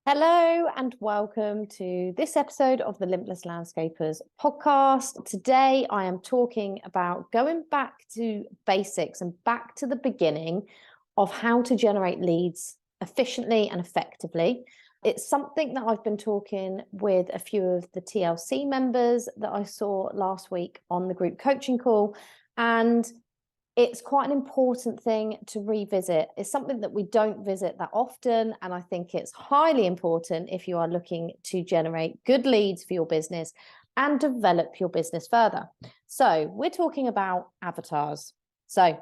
Hello and welcome to this episode of the Limitless Landscapers podcast. Today I am talking about going back to basics and back to the beginning of how to generate leads efficiently and effectively. It's something that I've been talking with a few of the TLC members that I saw last week on the group coaching call, and it's quite an important thing to revisit. It's something that we don't visit that often, and I think it's highly important if you are looking to generate good leads for your business and develop your business further. So we're talking about avatars. So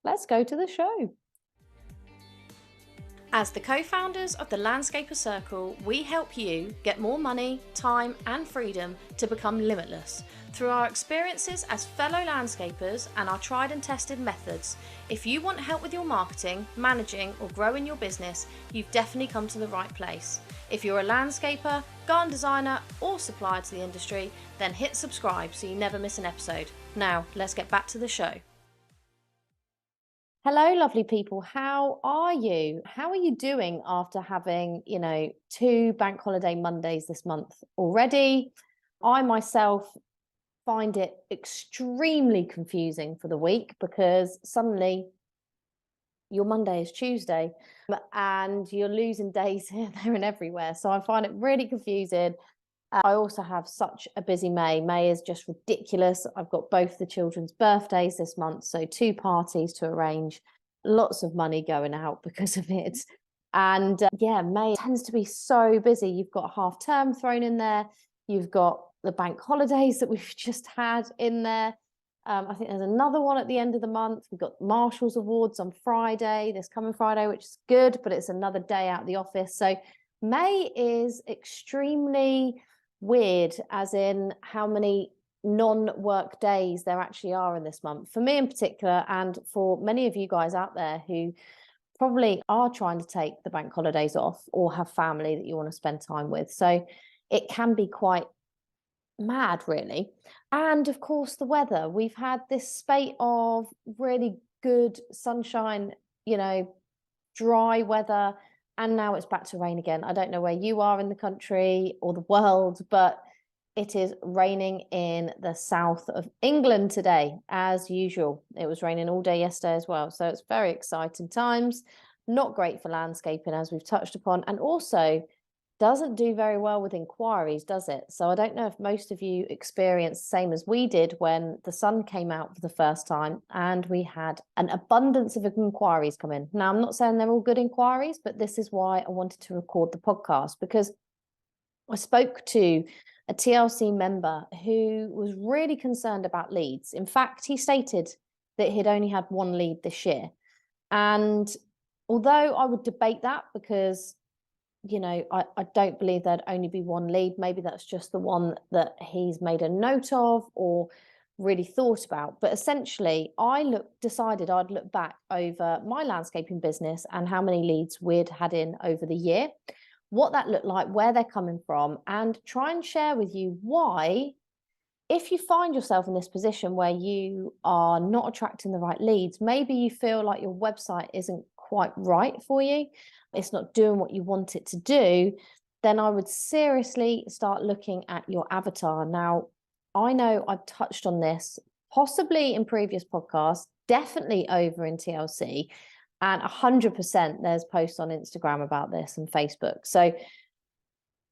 let's go to the show. As the co-founders of the Landscaper Circle, we help you get more money, time, and freedom to become limitless. Through our experiences as fellow landscapers and our tried and tested methods, if you want help with your marketing, managing, or growing your business, you've definitely come to the right place. If you're a landscaper, garden designer, or supplier to the industry, then hit subscribe so you never miss an episode. Now, let's get back to the show. Hello, lovely people. How are you? How are you doing after having, 2 bank holiday Mondays this month already? I myself find it extremely confusing for the week because suddenly your Monday is Tuesday and you're losing days here, there, and everywhere. So I find it really confusing. I also have such a busy May. May is just ridiculous. I've got both the children's birthdays this month, so 2 parties to arrange, lots of money going out because of it. And May tends to be so busy. You've got half term thrown in there. You've got the bank holidays that we've just had in there. I think there's another one at the end of the month. We've got Marshall's Awards on Friday, this coming Friday, which is good, but it's another day out of the office. So May is extremely weird, as in how many non-work days there actually are in this month for me in particular, and for many of you guys out there who probably are trying to take the bank holidays off or have family that you want to spend time with. So it can be quite mad, really. And of course, the weather. We've had this spate of really good sunshine, dry weather, and now it's back to rain again. I don't know where you are in the country or the world, but it is raining in the south of England today, as usual. It was raining all day yesterday as well. So it's very exciting times. Not great for landscaping, as we've touched upon, and also doesn't do very well with inquiries, does it? So I don't know if most of you experienced the same as we did when the sun came out for the first time and we had an abundance of inquiries come in. Now, I'm not saying they're all good inquiries, but this is why I wanted to record the podcast, because I spoke to a TLC member who was really concerned about leads. In fact, he stated that he'd only had 1 lead this year. And although I would debate that because I don't believe there'd only be 1 lead. Maybe that's just the one that he's made a note of or really thought about. But essentially, I decided I'd look back over my landscaping business and how many leads we'd had in over the year, what that looked like, where they're coming from, and try and share with you why, if you find yourself in this position where you are not attracting the right leads, maybe you feel like your website isn't quite right for you, it's not doing what you want it to do, then I would seriously start looking at your avatar. Now, I know I've touched on this possibly in previous podcasts, definitely over in TLC, and 100% there's posts on Instagram about this and Facebook. So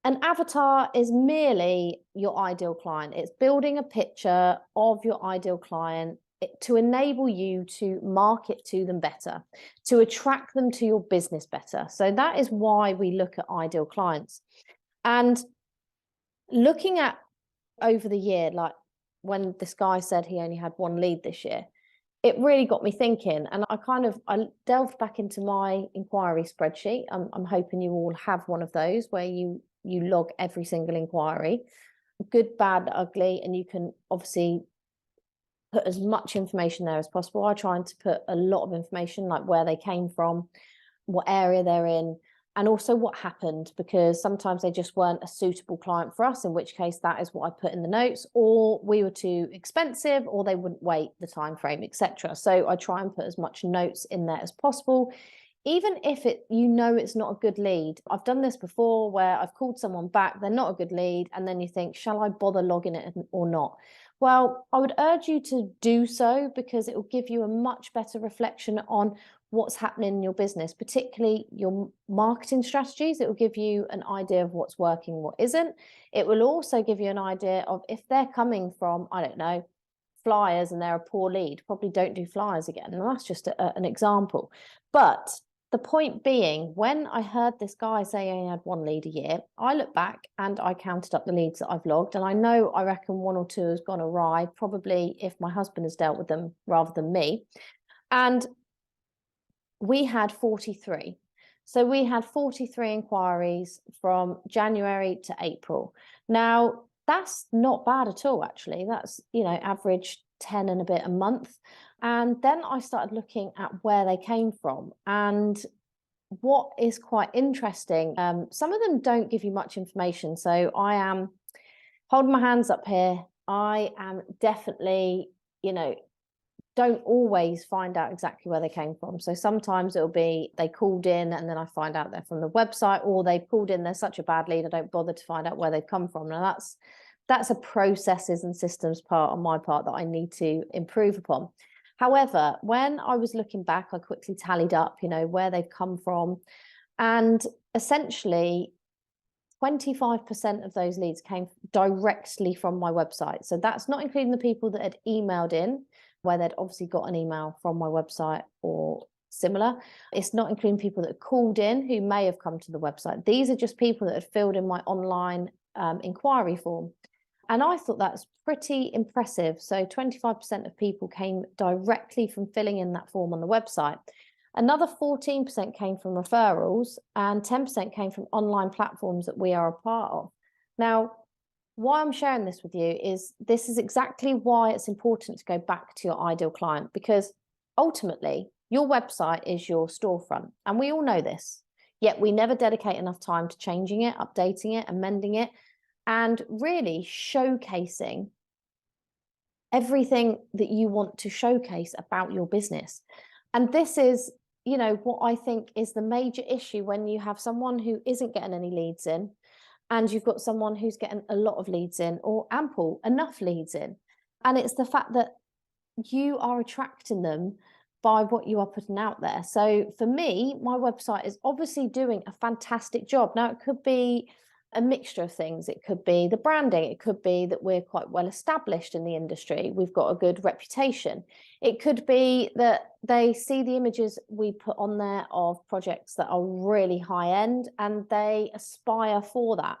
an avatar is merely your ideal client. It's building a picture of your ideal client to enable you to market to them better, to attract them to your business better. So that is why we look at ideal clients. And looking at over the year, like when this guy said he only had 1 lead this year, it really got me thinking. And I delved back into my inquiry spreadsheet. I'm hoping you all have one of those where you log every single inquiry, good, bad, ugly, and you can obviously put as much information there as possible. I try to put a lot of information, like where they came from, what area they're in, and also what happened, because sometimes they just weren't a suitable client for us, in which case that is what I put in the notes, or we were too expensive, or they wouldn't wait the time frame, etc. So I try and put as much notes in there as possible even if it's not a good lead. I've done this before where I've called someone back, they're not a good lead, and then you think, shall I bother logging it or not? Well, I would urge you to do so, because it will give you a much better reflection on what's happening in your business, particularly your marketing strategies. It will give you an idea of what's working, what isn't. It will also give you an idea of, if they're coming from, I don't know, flyers and they're a poor lead, probably don't do flyers again. And that's just an example. But the point being, when I heard this guy say he had 1 lead a year, I looked back and I counted up the leads that I've logged. And I reckon 1 or 2 has gone awry, probably if my husband has dealt with them rather than me. And we had 43. So we had 43 inquiries from January to April. Now, that's not bad at all, actually. That's, average 10 and a bit a month. And then I started looking at where they came from. And what is quite interesting, some of them don't give you much information. So I am holding my hands up here. I am definitely, don't always find out exactly where they came from. So sometimes it'll be they called in and then I find out they're from the website, or they've called in, they're such a bad lead, I don't bother to find out where they've come from. Now that's a processes and systems part on my part that I need to improve upon. However, when I was looking back, I quickly tallied up, where they've come from. And essentially 25% of those leads came directly from my website. So that's not including the people that had emailed in, where they'd obviously got an email from my website or similar. It's not including people that called in who may have come to the website. These are just people that had filled in my online inquiry form. And I thought that's pretty impressive. So 25% of people came directly from filling in that form on the website. Another 14% came from referrals, and 10% came from online platforms that we are a part of. Now, why I'm sharing this with you is this is exactly why it's important to go back to your ideal client, because ultimately your website is your storefront, and we all know this, yet we never dedicate enough time to changing it, updating it, amending it, and really showcasing everything that you want to showcase about your business. And this is, what I think is the major issue when you have someone who isn't getting any leads in, and you've got someone who's getting a lot of leads in, or enough leads in. And it's the fact that you are attracting them by what you are putting out there. So for me, my website is obviously doing a fantastic job. Now, it could be a mixture of things. It could be the branding. It could be that we're quite well established in the industry. We've got a good reputation. It could be that they see the images we put on there of projects that are really high end and they aspire for that.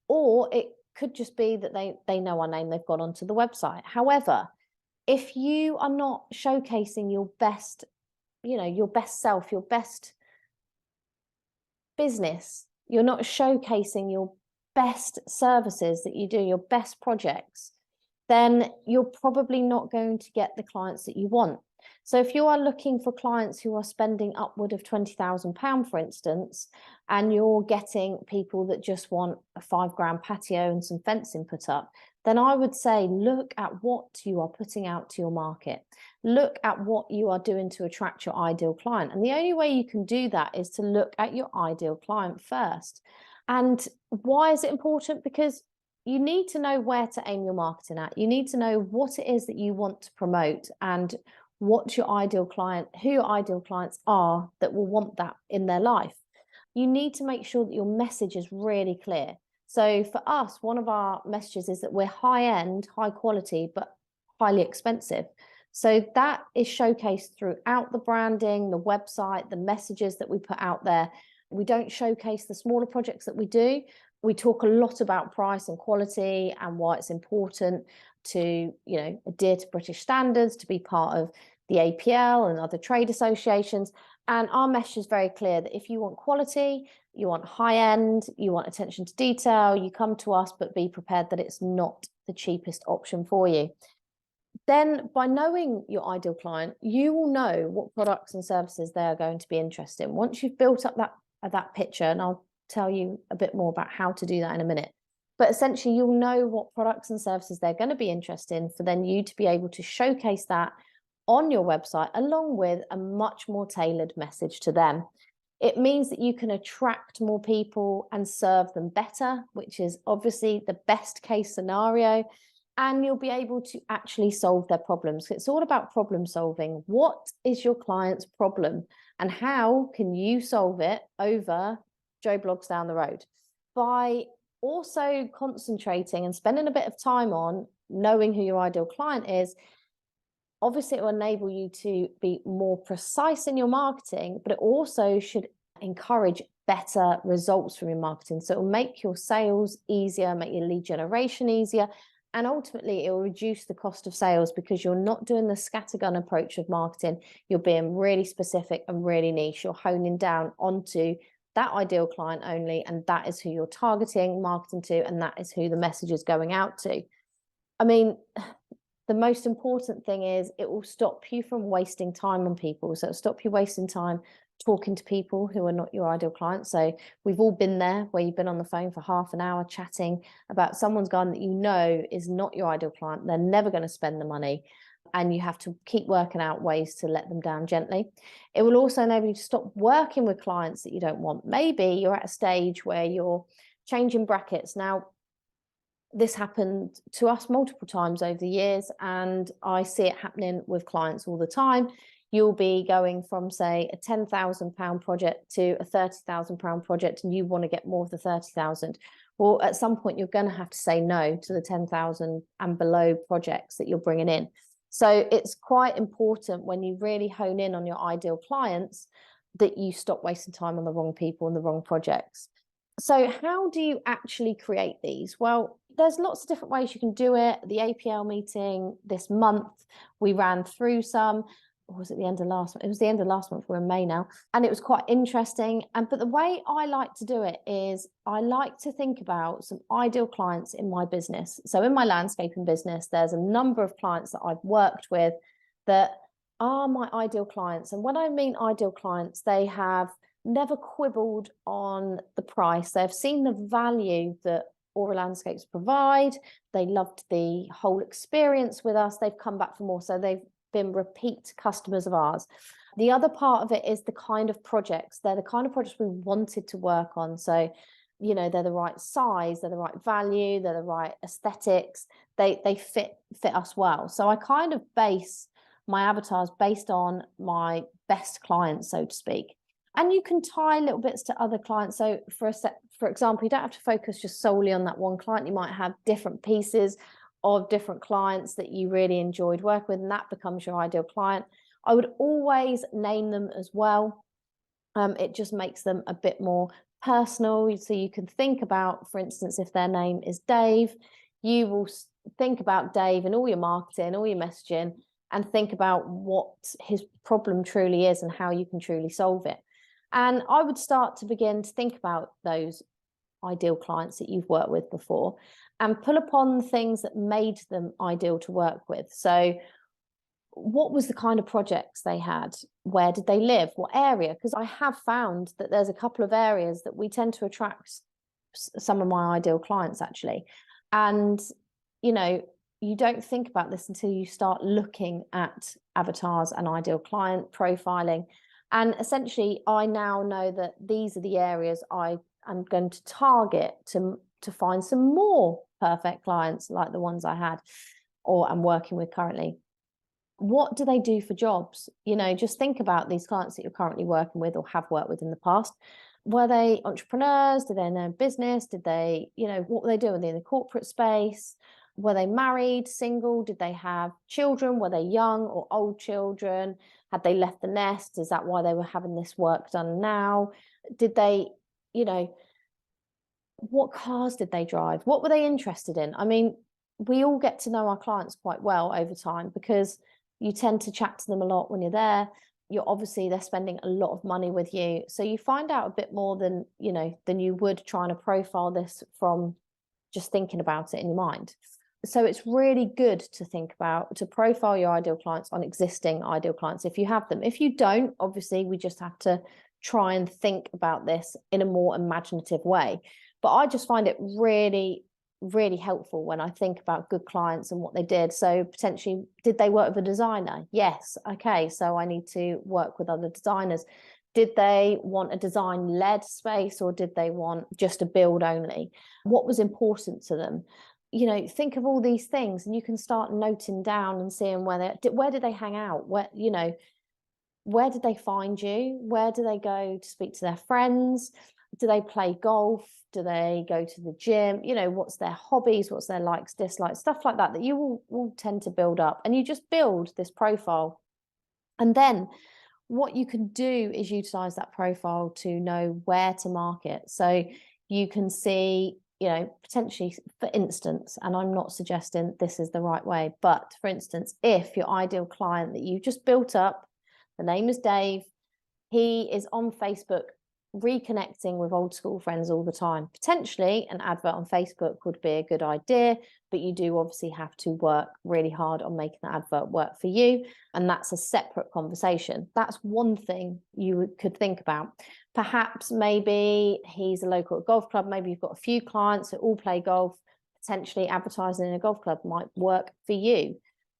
Or it could just be that they know our name, they've gone onto the website. However, if you are not showcasing your best, your best self, your best business, you're not showcasing your best services that you do, your best projects, then you're probably not going to get the clients that you want. So if you are looking for clients who are spending upward of £20,000, for instance, and you're getting people that just want a £5,000 patio and some fencing put up, then I would say look at what you are putting out to your market. Look at what you are doing to attract your ideal client. And the only way you can do that is to look at your ideal client first. And why is it important? Because you need to know where to aim your marketing at. You need to know what it is that you want to promote and what your ideal client, who your ideal clients are that will want that in their life. You need to make sure that your message is really clear. So for us, one of our messages is that we're high end, high quality, but highly expensive. So that is showcased throughout the branding, the website, the messages that we put out there. We don't showcase the smaller projects that we do. We talk a lot about price and quality and why it's important to, adhere to British standards, to be part of the APL and other trade associations. And our message is very clear that if you want quality, you want high end, you want attention to detail, you come to us, but be prepared that it's not the cheapest option for you. Then by knowing your ideal client, you will know what products and services they are going to be interested in. Once you've built up that picture, and I'll tell you a bit more about how to do that in a minute, but essentially you'll know what products and services they're going to be interested in for then you to be able to showcase that on your website, along with a much more tailored message to them. It means that you can attract more people and serve them better, which is obviously the best case scenario. And you'll be able to actually solve their problems. It's all about problem solving. What is your client's problem and how can you solve it over Joe Blogs down the road? By also concentrating and spending a bit of time on knowing who your ideal client is, obviously it will enable you to be more precise in your marketing, but it also should encourage better results from your marketing. So it will make your sales easier, make your lead generation easier, and ultimately it will reduce the cost of sales because you're not doing the scattergun approach of marketing. You're being really specific and really niche. You're honing down onto that ideal client only, and that is who you're targeting, marketing to, and that is who the message is going out to. I mean, the most important thing is it will stop you from wasting time on people. So it'll stop you wasting time talking to people who are not your ideal clients. So we've all been there where you've been on the phone for half an hour chatting about someone's garden that you know is not your ideal client. They're never going to spend the money, and you have to keep working out ways to let them down gently. It will also enable you to stop working with clients that you don't want. Maybe you're at a stage where you're changing brackets. Now, this happened to us multiple times over the years, and I see it happening with clients all the time. You'll be going from, say, a £10,000 project to a £30,000 project, and you want to get more of the 30,000. Well, at some point, you're going to have to say no to the 10,000 and below projects that you're bringing in. So it's quite important when you really hone in on your ideal clients that you stop wasting time on the wrong people and the wrong projects. So how do you actually create these? Well, there's lots of different ways you can do it. The APL meeting this month, we ran through some. Or was it the end of last month? It was the end of last month. We're in May now. And it was quite interesting. But the way I like to do it is I like to think about some ideal clients in my business. So in my landscaping business, there's a number of clients that I've worked with that are my ideal clients. And when I mean ideal clients, they have never quibbled on the price. They've seen the value that Aura Landscapes provide. They loved the whole experience with us. They've come back for more. So they've been repeat customers of ours. The other part of it is the kind of projects. They're the kind of projects we wanted to work on. So, you know, they're the right size, they're the right value, they're the right aesthetics. They fit us well. So I kind of base my avatars based on my best clients, so to speak. And you can tie little bits to other clients. So for example, you don't have to focus just solely on that one client. You might have different pieces of different clients that you really enjoyed working with, and that becomes your ideal client. I would always name them as well. It just makes them a bit more personal. So you can think about, for instance, if their name is Dave, you will think about Dave in all your marketing, all your messaging, and think about what his problem truly is and how you can truly solve it. And I would start to begin to think about those ideal clients that you've worked with before and pull upon the things that made them ideal to work with. So what was the kind of projects they had? Where did they live? What area? Because I have found that there's a couple of areas that we tend to attract some of my ideal clients, actually. And, you know, you don't think about this until you start looking at avatars and ideal client profiling. And essentially, I now know that these are the areas I am going to target to find some more perfect clients like the ones I had or am working with currently. What do they do for jobs? You know, just think about these clients that you're currently working with or have worked with in the past. Were they entrepreneurs? Did they know business? Did they, you know, what were they doing? Were they in the corporate space? Were they married, single? Did they have children? Were they young or old children? Had they left the nest? Is that why they were having this work done now? Did they, you know, what cars did they drive? What were they interested in? I mean, we all get to know our clients quite well over time because you tend to chat to them a lot when you're there. They're spending a lot of money with you. So you find out a bit more than you would trying to profile this from just thinking about it in your mind. So it's really good to profile your ideal clients on existing ideal clients if you have them. If you don't, obviously we just have to try and think about this in a more imaginative way. But I just find it really, really helpful when I think about good clients and what they did. So potentially, did they work with a designer? Yes. Okay, so I need to work with other designers. Did they want a design-led space, or did they want just a build only? What was important to them? You know, think of all these things, and you can start noting down and seeing where did they hang out? Where, you know, where did they find you? Where do they go to speak to their friends? Do they play golf? Do they go to the gym? You know, what's their hobbies? What's their likes, dislikes, stuff like that, that you will tend to build up. And you just build this profile. And then what you can do is utilize that profile to know where to market. So you can see, you know, potentially, for instance, and I'm not suggesting this is the right way, but for instance, if your ideal client that you just built up, the name is Dave, he is on Facebook reconnecting with old school friends all the time. Potentially an advert on Facebook would be a good idea, but you do obviously have to work really hard on making the advert work for you. And that's a separate conversation. That's one thing you could think about. Perhaps maybe he's a local golf club. Maybe you've got a few clients that all play golf. Potentially advertising in a golf club might work for you.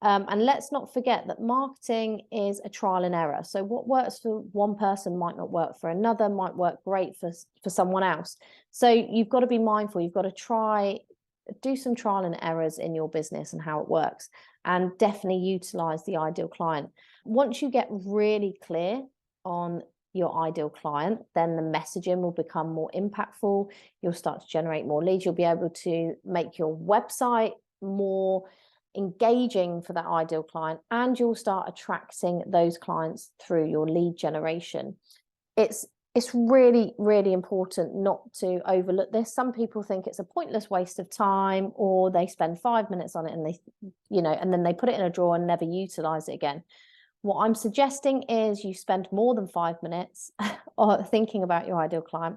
And let's not forget that marketing is a trial and error. So what works for one person might not work for another, might work great for someone else. So you've got to be mindful. You've got to do some trial and errors in your business and how it works, and definitely utilize the ideal client. Once you get really clear on your ideal client, then the messaging will become more impactful. You'll start to generate more leads. You'll be able to make your website more engaging for that ideal client, and you'll start attracting those clients through your lead generation. It's really, really important not to overlook this. Some people think it's a pointless waste of time, or they spend 5 minutes on it and they, you know, and then they put it in a drawer and never utilize it again. What I'm suggesting is you spend more than 5 minutes thinking about your ideal client,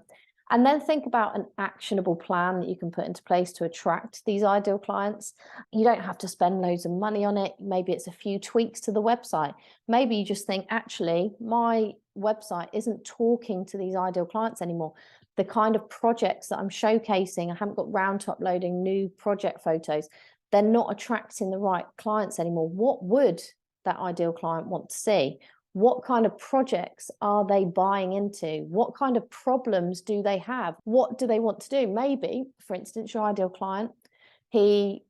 and then think about an actionable plan that you can put into place to attract these ideal clients. You don't have to spend loads of money on it. Maybe it's a few tweaks to the website. Maybe you just think, actually, my website isn't talking to these ideal clients anymore. The kind of projects that I'm showcasing, I haven't got round to uploading new project photos. They're not attracting the right clients anymore. What would that ideal client want to see? What kind of projects are they buying into? What kind of problems do they have? What do they want to do? Maybe, for instance, your ideal client, he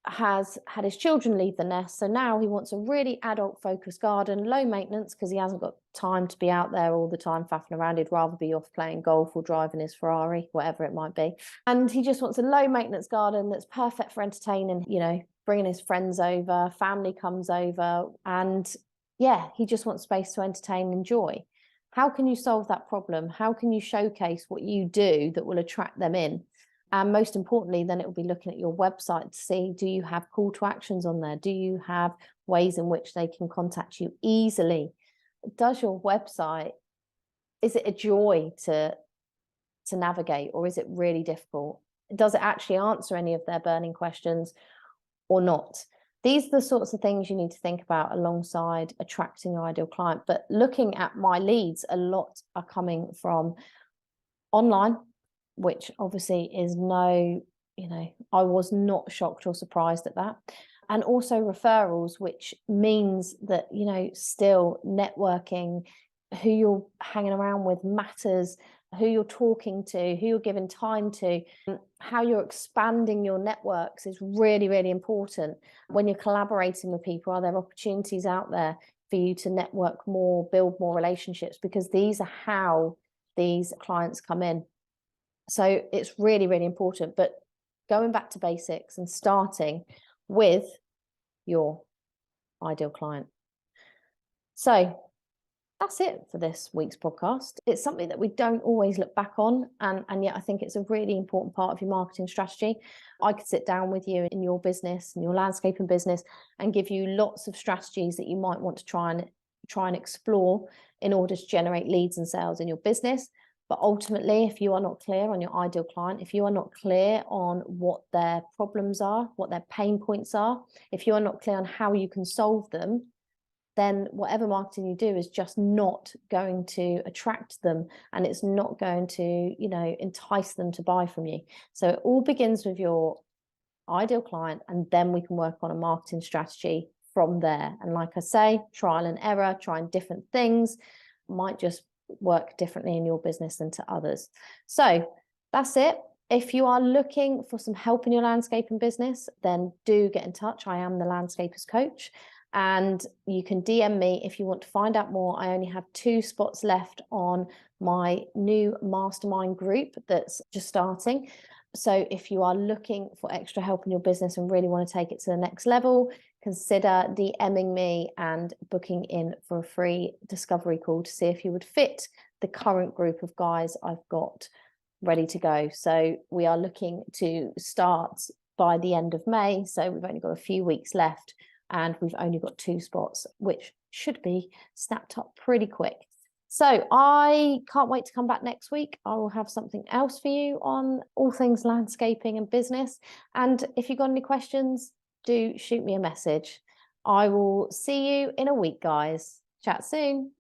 has had his children leave the nest, so now he wants a really adult focused garden, low maintenance, because he hasn't got time to be out there all the time faffing around. He'd rather be off playing golf or driving his Ferrari, whatever it might be. And he just wants a low maintenance garden that's perfect for entertaining, you know, bringing his friends over, family comes over, and yeah, he just wants space to entertain and enjoy. How can you solve that problem? How can you showcase what you do that will attract them in? And most importantly, then it will be looking at your website to see, do you have call to actions on there? Do you have ways in which they can contact you easily? Does your website, is it a joy to navigate, or is it really difficult? Does it actually answer any of their burning questions or not? These are the sorts of things you need to think about alongside attracting your ideal client. But looking at my leads, a lot are coming from online, which obviously is no, you know, I was not shocked or surprised at that. And also referrals, which means that, you know, still networking, who you're hanging around with matters, who you're talking to, who you're giving time to, how you're expanding your networks is really, really important. When you're collaborating with people, are there opportunities out there for you to network more, build more relationships? Because these are how these clients come in. So it's really, really important. But going back to basics and starting with your ideal client. So that's it for this week's podcast. It's something that we don't always look back on, and yet I think it's a really important part of your marketing strategy. I could sit down with you in your business, in your landscaping business, and give you lots of strategies that you might want to try and explore in order to generate leads and sales in your business. But ultimately, if you are not clear on your ideal client, if you are not clear on what their problems are, what their pain points are, if you are not clear on how you can solve them, then whatever marketing you do is just not going to attract them, and it's not going to, you know, entice them to buy from you. So it all begins with your ideal client, and then we can work on a marketing strategy from there. And like I say, trial and error, trying different things might just work differently in your business than to others. So that's it. If you are looking for some help in your landscaping business, then do get in touch. I am the landscapers coach, and you can DM me if you want to find out more. I only have 2 spots left on my new mastermind group that's just starting. So if you are looking for extra help in your business and really want to take it to the next level, consider DMing me and booking in for a free discovery call to see if you would fit the current group of guys I've got ready to go. So we are looking to start by the end of May. So we've only got a few weeks left, and we've only got 2 spots, which should be snapped up pretty quick. So I can't wait to come back next week. I will have something else for you on all things landscaping and business. And if you've got any questions, do shoot me a message. I will see you in a week, guys. Chat soon.